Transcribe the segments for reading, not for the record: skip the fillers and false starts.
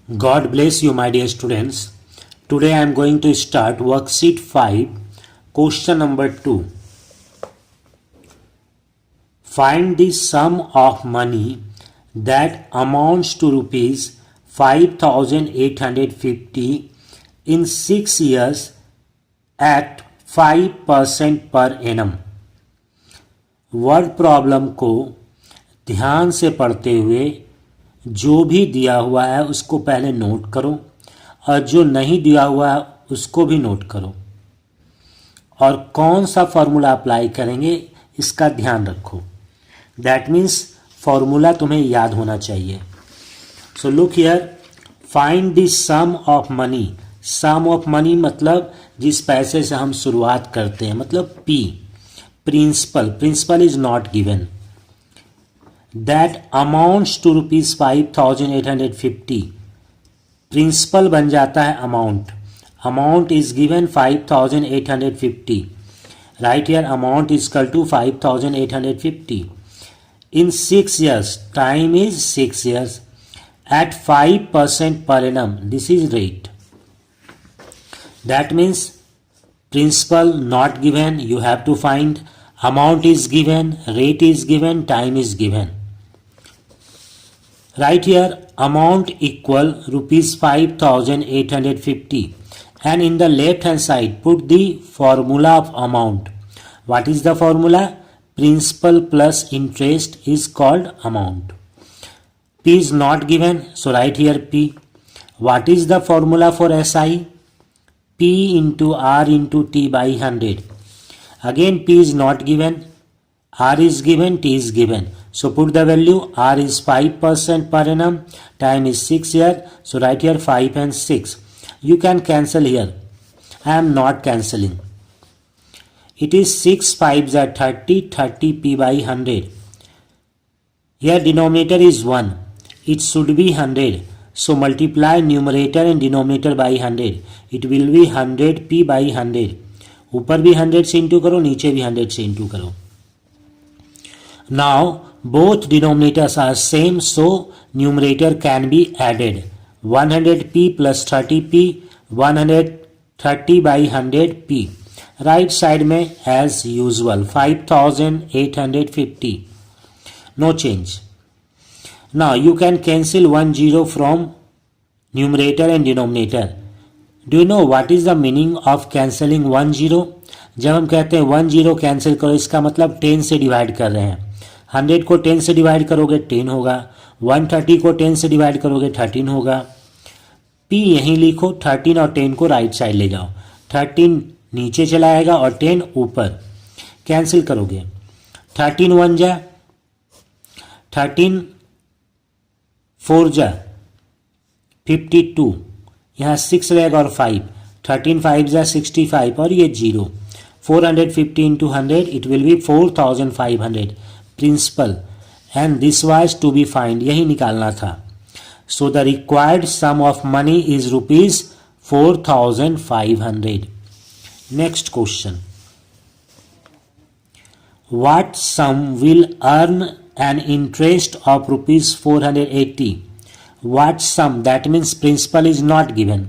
God bless you, my dear students. Today I am going to start worksheet 5, question number 2. Find the sum of money that amounts to rupees 5,850 in 6 years at 5% per annum. Word problem को ध्यान से पढ़ते हुए जो भी दिया हुआ है उसको पहले नोट करो और जो नहीं दिया हुआ है उसको भी नोट करो और कौन सा फॉर्मूला अप्लाई करेंगे इसका ध्यान रखो. दैट मीन्स फॉर्मूला तुम्हें याद होना चाहिए. So look here, find the sum of money. Sum of money मतलब जिस पैसे से हम शुरुआत करते हैं, मतलब P. Principal is not given. That amounts to rupees 5,850. Principal बन जाता है amount. Amount is given 5,850. Right here amount is equal to 5,850 in 6 years. Time is 6 years at 5% per annum. This is rate. That means principal not given, you have to find. Amount is given, rate is given, time is given. Right here amount equal rupees 5,850 and in the left hand side put the formula of amount. What is the formula? Principal plus interest is called amount. P is not given, so write here P. What is the formula for SI? P into R into T by 100. Again P is not given, R is given, T is given. So put the value. R is 5% per annum, time is 6 years, so write here 5 and 6. You can cancel here. I am not cancelling. It is 6 5s are 30, 30 P by 100. Here denominator is 1. It should be 100. So multiply numerator and denominator by 100. It will be 100 P by 100. ऊपर भी 100 से into करो, नीचे भी 100 से into करो. Now both denominators are same, so numerator can be added. 100p plus 30p, 130 by 100p. Right side में as usual 5,850. No change. Now you can cancel 1 0 from numerator and denominator. Do you know what is the meaning of cancelling 1 0? जब हम कहते हैं 1 0 cancel करो, इसका मतलब 10 से divide कर रहे हैं. 100 को 10 से डिवाइड करोगे 10 होगा. 130 को 10 से डिवाइड करोगे 13 होगा. पी यहीं लिखो, 13 और 10 को राइट साइड ले जाओ. 13 नीचे चला आएगा और 10 ऊपर. कैंसिल करोगे 13 1 जा, 13 4 जा 52. यहाँ 6 रहेगा और 5. 13 5 जा 65 और ये 0. 450 into 100 it will be 4,500. Principal and this was to be find, यही निकालना था. So the required sum of money is rupees 4,500. Next question. What sum will earn an interest of rupees 480? What sum? That means principal is not given.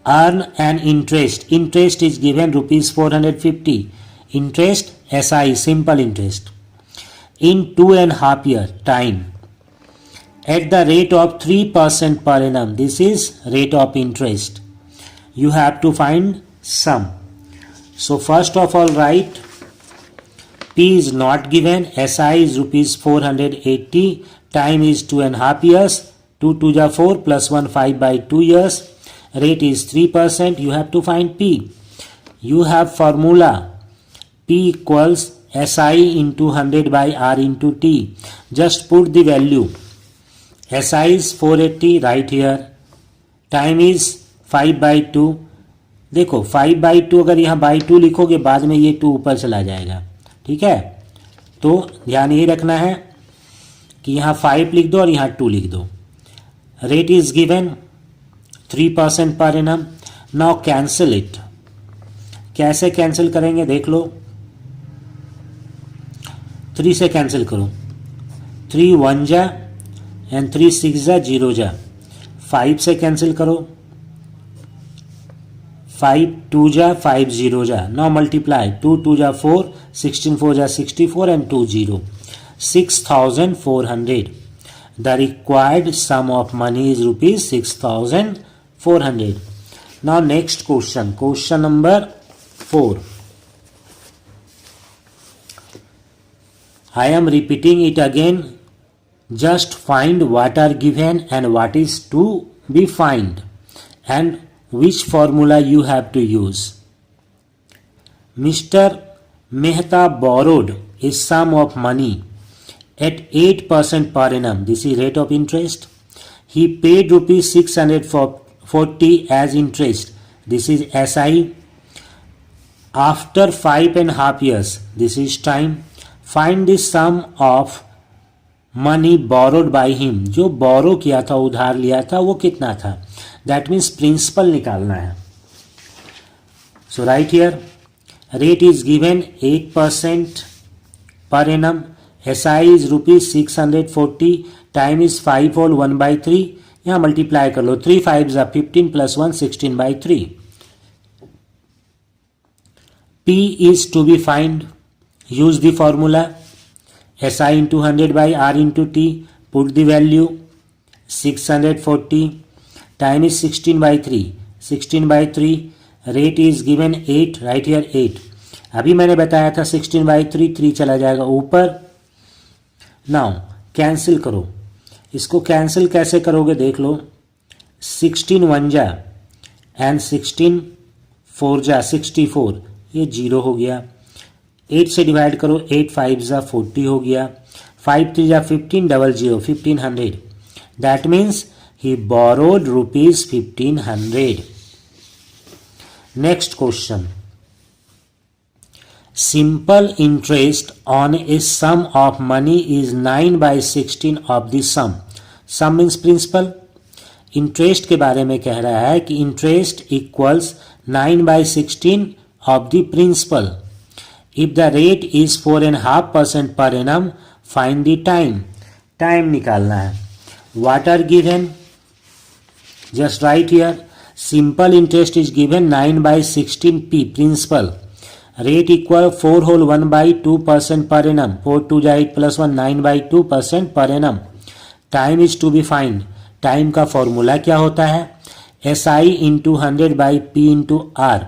Earn an interest. Interest is given rupees 450. Interest SI, simple interest. In 2.5 year time. At the rate of 3% per annum. This is rate of interest. You have to find sum. So first of all write P is not given, SI is rupees 480, time is 2.5 years, 2 2 ja 4 plus 1 5 by 2 years, rate is 3%. You have to find P. You have formula P equals SI into 100 by R into T. Just put the value. SI is 480, right here. Time is 5 by 2. देखो 5 by 2 अगर यहाँ by 2 लिखोगे बाद में ये 2 ऊपर चला जाएगा. ठीक है, तो ध्यान ये रखना है कि यहाँ 5 लिख दो और यहाँ 2 लिख दो. रेट इज गिवन 3% पर एनम. Now cancel it. कैसे कैंसिल करेंगे देख लो. 3 से कैंसिल करो. 3 1 जा एंड 3 6 जा 0 जा. 5 से कैंसिल करो, 5 2 जा 5 0 जा, नाउ मल्टीप्लाई 2 2 जा 4, 16 4 जा 64 and 2 0, 6400. The required sum of money is rupees 6400. Now next question, question number 4. I am repeating it again. Just find what are given and what is to be find and which formula you have to use. Mr. Mehta borrowed a sum of money at 8% per annum. This is rate of interest. He paid rupees 640 as interest. This is SI. After 5.5 years, this is time. Find the sum of money borrowed by him. जो borrow किया था, उधार लिया था, वो कितना था? That means principal निकालना है. So right here, rate is given 8% per annum. SI is rupees 640. Time is 5 whole 1 by 3. यहाँ मल्टीप्लाई कर लो, 3 5s are 15 plus 1 16 by 3. P is to be find. Use the formula SI into 100 by R into T. Put the value 640. Time is 16 by 3. 16 by 3. Rate is given 8. Right here 8. अभी मैंने बताया था 16 by 3. 3 चला जाएगा ऊपर. Now cancel करो. इसको cancel कैसे करोगे देख लो. 16 1 जा एंड 16 4 जा 64. ये 0 हो गया. 8 से डिवाइड करो, 8 5 जा 40 हो गया. 5 3 जा 15 double 0 1500. That means he borrowed rupees 1500. Next question. Simple interest on a sum of money is 9 by 16 of the sum. Sum means principal. Interest के बारे में कह रहा है कि interest equals 9 by 16 of the principal. If the rate is 4.5% per annum, find the time. Time निकालना है. What are given? Just write here. Simple interest is given 9 by 16p principal. Rate equal 4 whole 1 by 2% per annum. 4 2 जा 8 plus 1 9 by 2% per annum. Time is to be find. Time का formula क्या होता है? SI into 100 by P into R.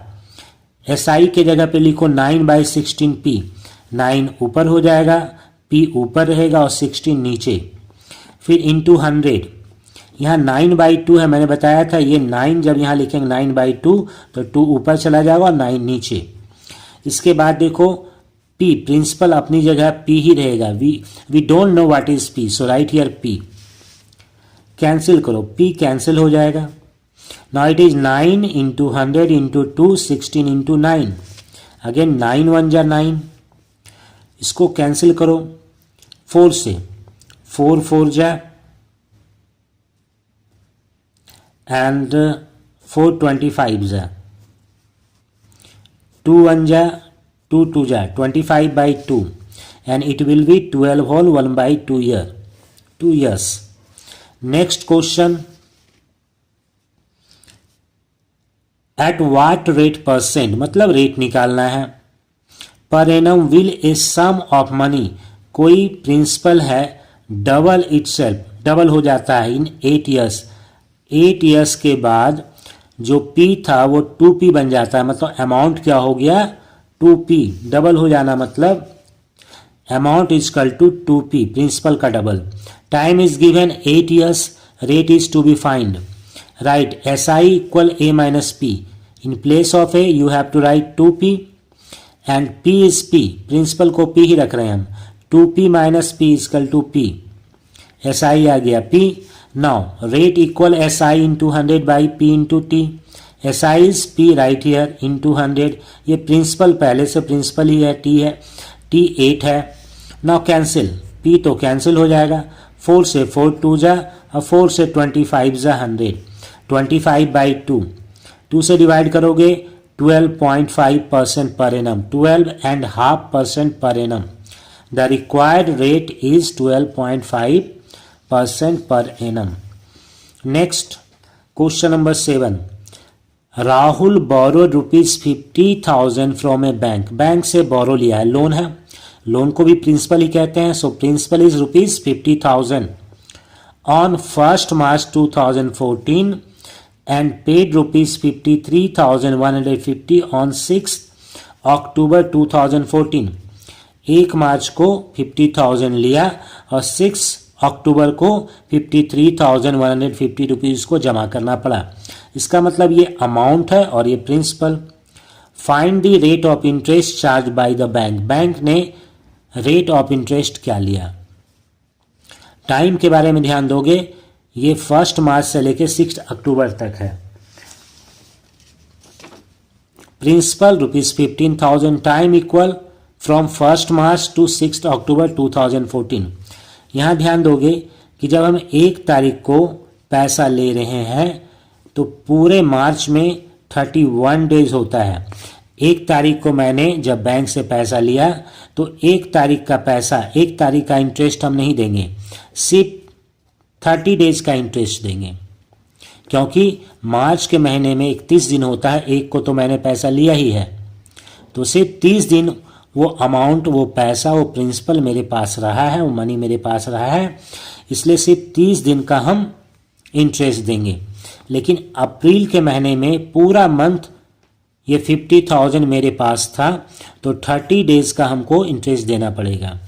SI के जगह पे लिखो 9 by 16p. 9 ऊपर हो जाएगा, P ऊपर रहेगा और 16 नीचे. फिर इंटू 100. यहाँ 9 by 2 है, मैंने बताया था. ये 9 जब यहाँ लिखेंगे 9 by 2 तो 2 ऊपर चला जाएगा और 9 नीचे. इसके बाद देखो P प्रिंसिपल अपनी जगह P ही रहेगा. We don't know what is P, so right here P. Cancel करो, P कैंसिल हो जाएगा. Now it is 9 into 100 into 2 16 into 9. Again 9 1 जा 9. इसको कैंसिल करो 4 से. 4 4 जा and 4 25 जा. 2 1 जा 2 2 जा 25 by 2 and it will be 12 whole 1 by 2 years. Next question. At what rate percent, मतलब रेट निकालना है. Per annum will a sum of money, कोई प्रिंसिपल है डबल इटसेल्फ, डबल हो जाता है इन 8 ईयर्स. 8 ईयर्स के बाद जो P था वो 2P बन जाता है. मतलब अमाउंट क्या हो गया? 2P. डबल हो जाना मतलब amount is equal to 2P, principal का double. Time is given 8 years. Rate is to be find. Write SI equal A minus P. In place of A you have to write 2P and P is P. Principal को P ही रख रहे हैं हम. 2P minus P is equal to P. SI आ गया P. Now rate equal SI into 100 by P into T. SI is P right here into 100. ये principal पहले से principal ही है, T है, T 8 है. Now cancel. P तो cancel हो जाएगा. 4 से 4 2 जा और 4 से 25 जा 100. 25 by 2. 2 से डिवाइड करोगे 12.5% per annum. 12.5% per annum. The required rate is 12.5% per annum. Next question number 7, Rahul borrowed ₹50,000 from A bank. Bank से बोरो लिया है, लोन है, लोन को भी प्रिंसिपल ही कहते हैं। So principal is ₹50,000 on 1 March 2014 and paid ₹53,150 on 6 October 2014। 1 मार्च को 50,000 लिया और 6 अक्टूबर को 53,150 रुपीज़ को जमा करना पड़ा। इसका मतलब ये अमाउंट है और ये principal. Find the rate of interest charge by the bank. Bank ने रेट ऑफ इंटरेस्ट क्या लिया। टाइम के बारे में ध्यान दोगे, ये 1 मार्च से लेकर 6 अक्टूबर तक है। Principal ₹15,000, time equal from 1 March to 6 October 2014। यहाँ ध्यान दोगे कि जब हम 1 तारीख को पैसा ले रहे हैं तो पूरे मार्च में 31 डेज होता है। 1 तारीख को मैंने जब बैंक से पैसा लिया तो 1 तारीख का पैसा, 1 तारीख का इंटरेस्ट हम नहीं देंगे, सिर्फ 30 डेज का इंटरेस्ट देंगे, क्योंकि मार्च के महीने में 31 दिन होता है। 1 को तो मैंने पैसा लिया ही है, तो सिर्फ 30 दिन वो अमाउंट, वो पैसा, वो प्रिंसिपल मेरे पास रहा है, वो मनी मेरे पास रहा है, इसलिए सिर्फ 30 दिन का हम इंटरेस्ट देंगे। लेकिन अप्रैल के महीने में पूरा मंथ ये 50,000 मेरे पास था, तो 30 डेज का हमको इंटरेस्ट देना पड़ेगा।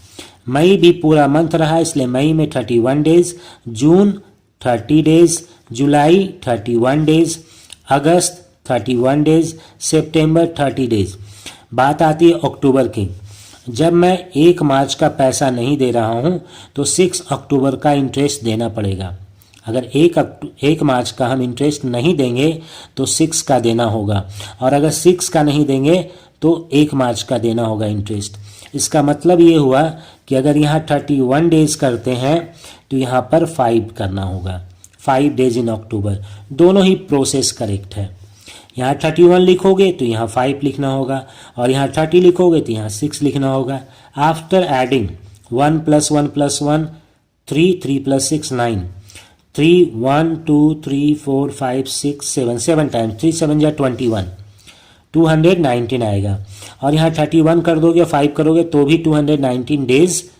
मई भी पूरा मंथ रहा, इसलिए मई में 31 डेज, जून 30 डेज, जुलाई 31 डेज, अगस्त 31 डेज, सितंबर 30 डेज। बात आती है अक्टूबर की। जब मैं 1 मार्च का पैसा नहीं दे रहा हूं तो 6 अक्टूबर का इंटरेस्ट देना पड़ेगा। अगर 1 मार्च का हम इंटरेस्ट नहीं देंगे तो 6 का देना होगा, और अगर 6 का नहीं देंगे तो 1 मार्च का देना होगा इंटरेस्ट। इसका मतलब ये हुआ कि अगर यहाँ 31 डेज करते हैं तो यहाँ पर 5 करना होगा, 5 डेज इन अक्टूबर। दोनों ही प्रोसेस करेक्ट है। यहाँ 31 लिखोगे तो यहाँ 5 लिखना होगा, और यहाँ 30 लिखोगे तो यहाँ 6 लिखना होगा। आफ्टर एडिंग 1 + 1 + 1 3, 3 + 6 9, 3 1 2 3 4 5 6 7, 7 टाइम्स 3 7 जा 21, 219 आएगा। और यहाँ 31 कर दोगे, 5 करोगे तो भी 219 डेज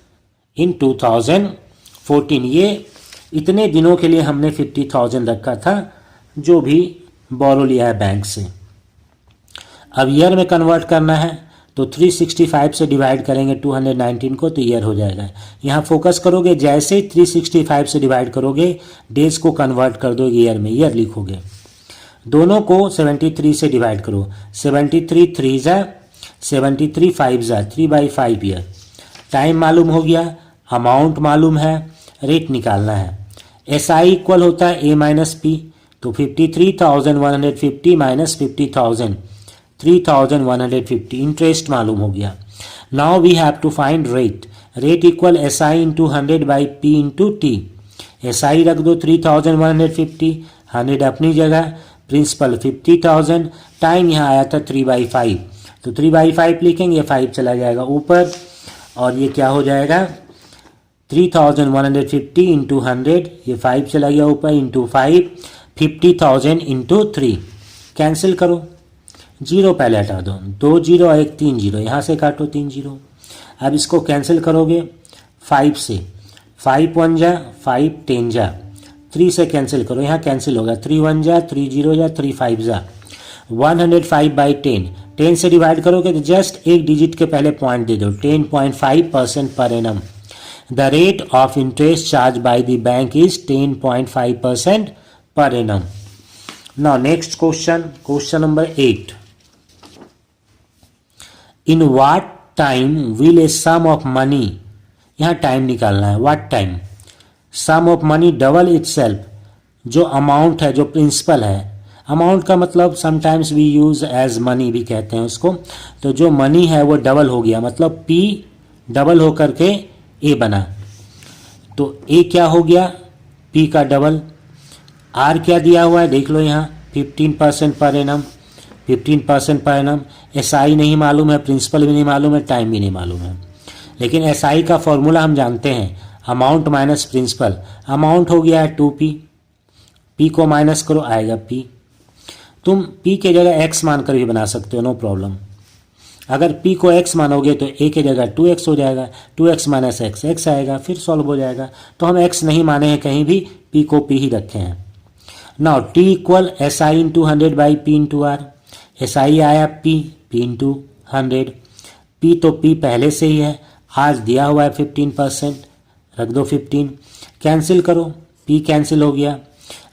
इन 2014। ये इतने दिनों के लिए हमने 50,000 रखा था जो भी बोरो लिया है बैंक से। अब ईयर में कन्वर्ट करना है तो 365 से डिवाइड करेंगे 219 को, तो ईयर हो जाएगा। यहाँ फोकस करोगे, जैसे ही 365 से डिवाइड करोगे डेज को कन्वर्ट कर दोगे ईयर में, ईयर लिखोगे। दोनों को 73 से डिवाइड करो, 73 3 जा 73 5 जा 3/5 ईयर। टाइम मालूम हो गया, अमाउंट मालूम है, रेट निकालना है। SI इक्वल होता है A - P, तो 53,150 माइनस 50,000, 3,150। इंटरेस्ट मालूम हो गया। Now we have to find rate. Rate equal SI × 100/P × T। SI रख दो 3,150, 100 अपनी जगह, प्रिंसिपल 50,000, टाइम यहाँ आया था 3/5, तो 3/5 लिखेंगे, 5 चला जाएगा ऊपर, और ये क्या हो जाएगा 3,150 × 100, ये 5 चला गया ऊपर, इंटू 5, 50,000 × 3। कैंसिल करो, 0 पहले हटा दो, 2 0 और 1 3 0, यहाँ से काटो 3 0। अब इसको कैंसिल करोगे 5 से, 5 1 जा 5 10 जा, 3 से कैंसिल करो, यहाँ कैंसिल होगा, 3 1 जा 3 0 जा 3 5 जा, 105/10। 10 से डिवाइड करोगे तो जस्ट एक डिजिट के पहले पॉइंट दे दो, 10.5% per annum. The rate of interest charge by the bank is 10.5% per annum. Now next question, question number 8। In what time will a sum of money, यहाँ टाइम निकालना है, what time sum of money double itself. जो amount है, जो principal है, amount का मतलब sometimes we use as money भी कहते हैं उसको, तो जो मनी है वो डबल हो गया, मतलब P डबल हो करके A बना, तो A क्या हो गया P का डबल। R क्या दिया हुआ है देख लो यहाँ, 15% per annum, 15% per annum. SI नहीं मालूम है, प्रिंसिपल भी नहीं मालूम है, टाइम भी नहीं मालूम है, लेकिन SI का फॉर्मूला हम जानते हैं, अमाउंट माइनस प्रिंसिपल। अमाउंट हो गया है 2P, पी को माइनस करो, आएगा पी। तुम पी के जगह एक्स मानकर भी बना सकते हो, नो प्रॉब्लम। अगर p को x मानोगे तो a की जगह 2x हो जाएगा, 2x माइनस एक्स एक्स आएगा, फिर सॉल्व हो जाएगा। तो हम x नहीं माने हैं कहीं भी, p को p ही रखे हैं। Now t equal S I into 100 by P into R. S I आया p इंटू 100, p तो p पहले से ही है, आज दिया हुआ है 15%, रख दो 15, कैंसिल करो, p कैंसिल हो गया।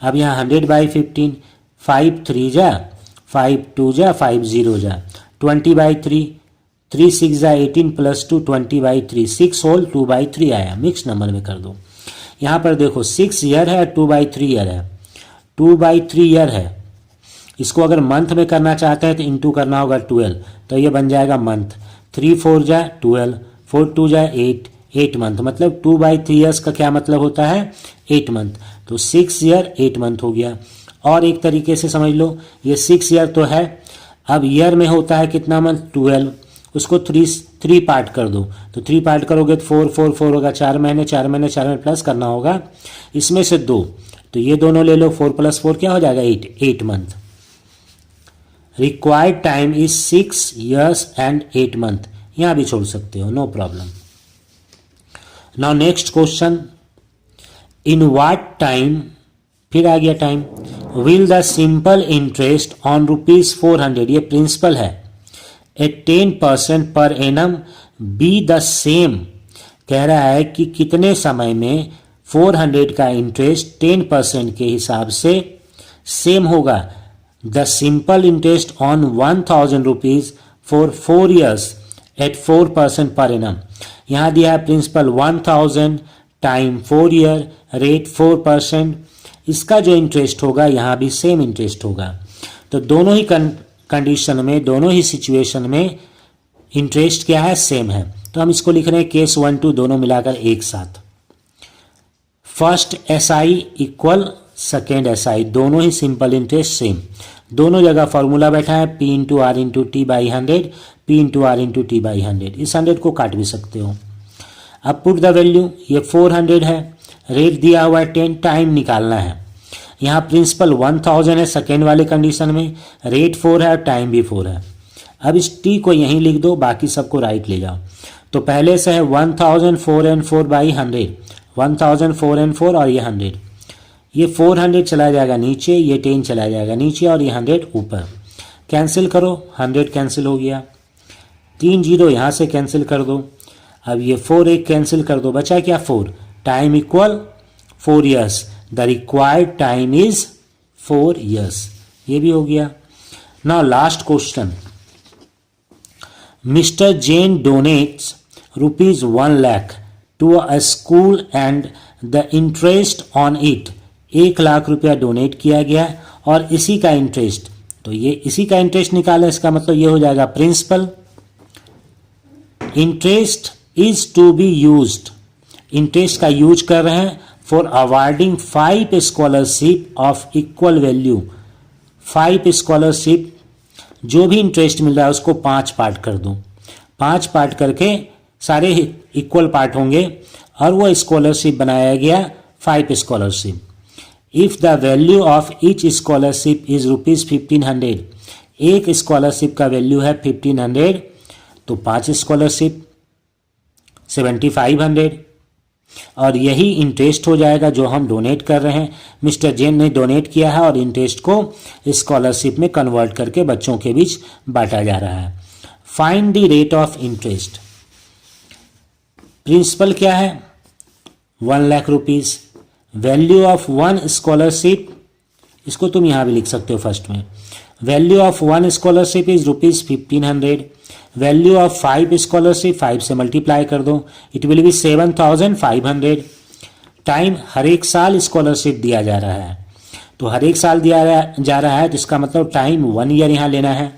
अब यहाँ 100 बाई 15, 5 3 जा, 5 2 जा, 5 0 जा, 20 बाई 3, 3 6 जा 18 प्लस 2 20 बाई 3, 6 होल 2 बाई 3 आया। मिक्स नंबर में कर दो। यहाँ पर देखो 6 ईयर है, 2 बाई 3 ईयर है, 2 बाई 3 ईयर है। इसको अगर मंथ में करना चाहते हैं तो इंटू करना होगा 12, तो ये बन जाएगा मंथ। 3 4 जा 12, 4 2 जा 8, 8 मंथ। मतलब 2 बाई 3 ईयर्स का क्या मतलब होता है, 8 मंथ। तो 6 ईयर 8 मंथ हो गया। और एक तरीके से समझ लो, ये 6 ईयर तो है, अब ईयर में होता है कितना मंथ, 12, उसको 3 पार्ट कर दो। तो 3 पार्ट करोगे तो 4 4 4 होगा, 4 महीने 4 महीने 4 महीने प्लस करना होगा, इसमें से 2, तो ये दोनों ले लो, 4 प्लस 4 क्या हो जाएगा, 8 month. Required time is 6 years and 8 month. यहाँ भी छोड़ सकते हो, no problem. Now next question, in what time, फिर आ गया time, will the simple interest on ₹400, ये प्रिंसिपल है, eight 10% per annum be the same. कह रहा है कि कितने समय में 400 का इंटरेस्ट 10% के हिसाब से सेम होगा। The simple interest on ₹1000 for 4 years at 4% per annum. यहाँ दिया है प्रिंसिपल 1000 टाइम 4 ईयर, रेट 4%। इसका जो इंटरेस्ट होगा यहाँ भी सेम इंटरेस्ट होगा। तो दोनों ही कंडीशन में, दोनों ही सिचुएशन में इंटरेस्ट क्या है, सेम है। तो हम इसको लिख रहे हैं केस 1 2 दोनों मिलाकर एक साथ। First S I equal second S I, दोनों ही सिंपल इंटरेस्ट सेम। दोनों जगह फॉर्मूला बैठा है P into R into T by 100, P into R into T by 100। इस 100 को काट भी सकते हो। अब पुट द वैल्यू, ये 400 है, रेट दिया हुआ है 10, टाइम निकालना है। यहाँ प्रिंसिपल 1000 है सेकेंड वाले कंडीशन में, रेट 4 है और टाइम भी 4 है। अब इस टी को यहीं लिख दो, बाकी सबको राइट ले जाओ। तो पहले से है 1000 4 and 4 बाई 100, 1000 4 and 4 और ये 100, ये 400 चला जाएगा नीचे, ये 10 चला जाएगा नीचे और ये 100 ऊपर। कैंसिल करो, 100 कैंसिल हो गया, 3 0 यहाँ से कैंसिल कर दो। अब ये 4 1 कैंसिल कर दो, बचा क्या 4, time equal 4 years, the required time is 4 years. ये भी हो गया। Now last question, mister Jain donates ₹1 lakh to a school and the interest on it, 1 lakh रुपया डोनेट किया गया और इसी का इंटरेस्ट, तो ये इसी का इंटरेस्ट निकालें, इसका मतलब ये हो जाएगा principal. Interest is to be used, interest का यूज कर रहे हैं for awarding 5 scholarship of equal value. 5 scholarship, जो भी इंटरेस्ट मिल रहा है उसको 5 पार्ट कर दो, 5 पार्ट करके सारे इक्वल पार्ट होंगे और वो स्कॉलरशिप बनाया गया 5 scholarship. If the value of each scholarship is ₹1500, एक स्कॉलरशिप का वैल्यू है 1500, तो 5 स्कॉलरशिप 7500, और यही इंटरेस्ट हो जाएगा जो हम डोनेट कर रहे हैं। मिस्टर जैन ने डोनेट किया है और इंटरेस्ट को स्कॉलरशिप में कन्वर्ट करके बच्चों के बीच बांटा जा रहा है। Find the rate of interest, principal क्या है 1 lakh rupees, value of 1 scholarship, इसको तुम यहां भी लिख सकते हो फर्स्ट में, value of 1 scholarship is ₹1500, value of 5 scholarship 5 से मल्टीप्लाई कर दो, इट विल बी 7500। टाइम, हर एक साल स्कॉलरशिप दिया जा रहा है, तो हर एक साल दिया जा रहा है, तो इसका मतलब टाइम 1 ईयर यहां लेना है।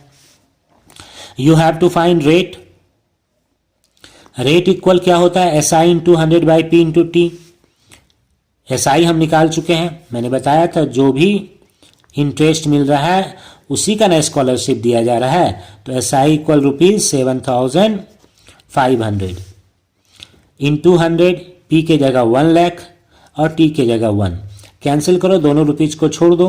You have to find rate, rate equal क्या होता है SI into 100 by P into T. SI हम निकाल चुके हैं, मैंने बताया था जो भी इंटरेस्ट मिल रहा है उसी का ना स्कॉलरशिप दिया जा रहा है, तो SI इक्वल ₹7500 इंटू 100, P के जगह 1 लाख और T के जगह 1, कैंसिल करो, दोनों रुपीज़ को छोड़ दो।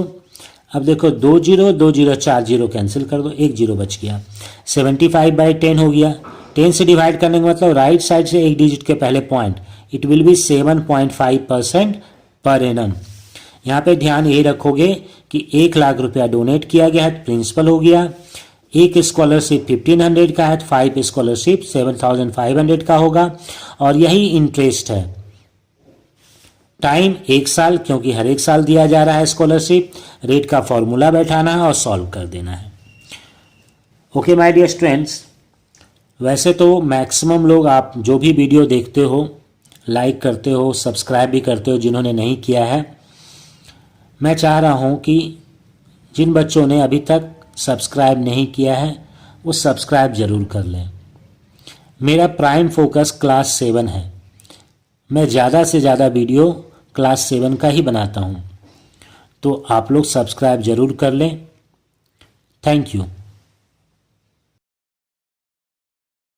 अब देखो 2 जीरो 2 जीरो 4 जीरो कैंसिल कर दो, 1 जीरो बच गया। 75/10 हो गया। 10 से डिवाइड करने का मतलब राइट साइड से एक डिजिट के पहले point, it will B 7.5% per annum. यहाँ पे ध्यान यही रखोगे कि 1 लाख रुपया डोनेट किया गया है, प्रिंसिपल हो गया। एक स्कॉलरशिप 1500 का है, 5 स्कॉलरशिप 7500 का होगा, और यही इंटरेस्ट है। टाइम 1 साल, क्योंकि हर एक साल दिया जा रहा है स्कॉलरशिप। रेट का फॉर्मूला बैठाना है और सॉल्व कर देना है। ओके माय डियर स्टूडेंट्स, वैसे तो मैक्सिमम लोग आप जो भी वीडियो देखते हो लाइक करते हो, सब्सक्राइब भी करते हो। जिन्होंने नहीं किया है, मैं चाह रहा हूँ कि जिन बच्चों ने अभी तक सब्सक्राइब नहीं किया है वो सब्सक्राइब ज़रूर कर लें। मेरा प्राइम फोकस क्लास 7 है। मैं ज़्यादा से ज़्यादा वीडियो क्लास 7 का ही बनाता हूँ, तो आप लोग सब्सक्राइब ज़रूर कर लें। Thank you.